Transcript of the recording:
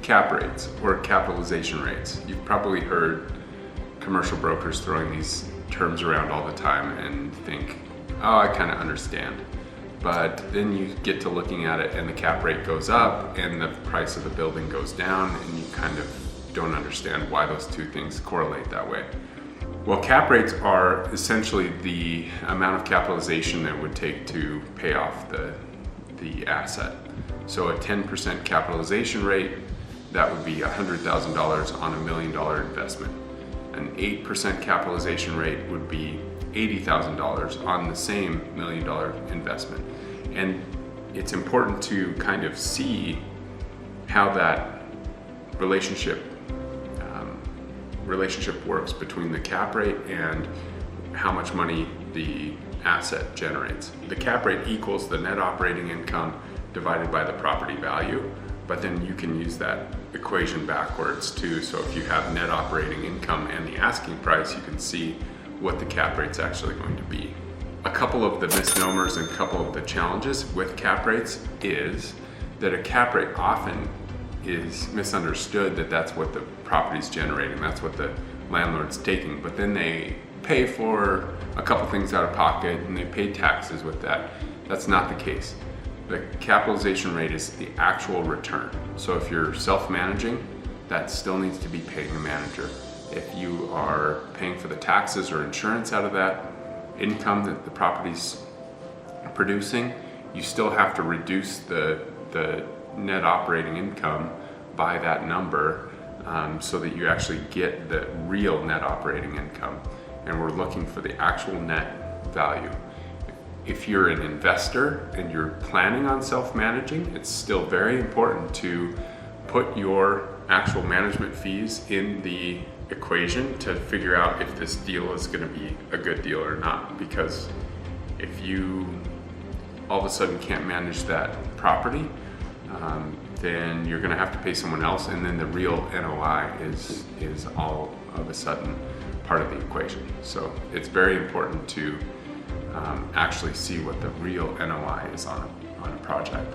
cap rates or capitalization rates. You've probably heard commercial brokers throwing these terms around all the time and think, oh, I kind of understand. But then you get to looking at it and the cap rate goes up and the price of the building goes down, and you kind of don't understand why those two things correlate that way. Well, cap rates are essentially the amount of capitalization that it would take to pay off the asset. So a 10% capitalization rate, that would be $100,000 on $1 million investment. An 8% capitalization rate would be $80,000 on the same $1 million investment. And it's important to kind of see how that relationship works between the cap rate and how much money the asset generates. The cap rate equals the net operating income divided by the property value, but then you can use that equation backwards too. So if you have net operating income and the asking price, you can see what the cap rate's actually going to be. A couple of the misnomers and a couple of the challenges with cap rates is that a cap rate often is misunderstood, that that's what the property's generating, that's what the landlord's taking, but then they pay for a couple things out of pocket and they pay taxes with that. That's not the case. The capitalization rate is the actual return. So if you're self-managing, that still needs to be paying a manager. If you are paying for the taxes or insurance out of that income that the property's producing, you still have to reduce the net operating income by that number so that you actually get the real net operating income. And we're looking for the actual net value. If you're an investor and you're planning on self-managing, it's still very important to put your actual management fees in the equation to figure out if this deal is going to be a good deal or not. Because if you all of a sudden can't manage that property, then you're going to have to pay someone else, and then the real NOI is all of a sudden part of the equation. So it's very important to actually see what the real NOI is on a project.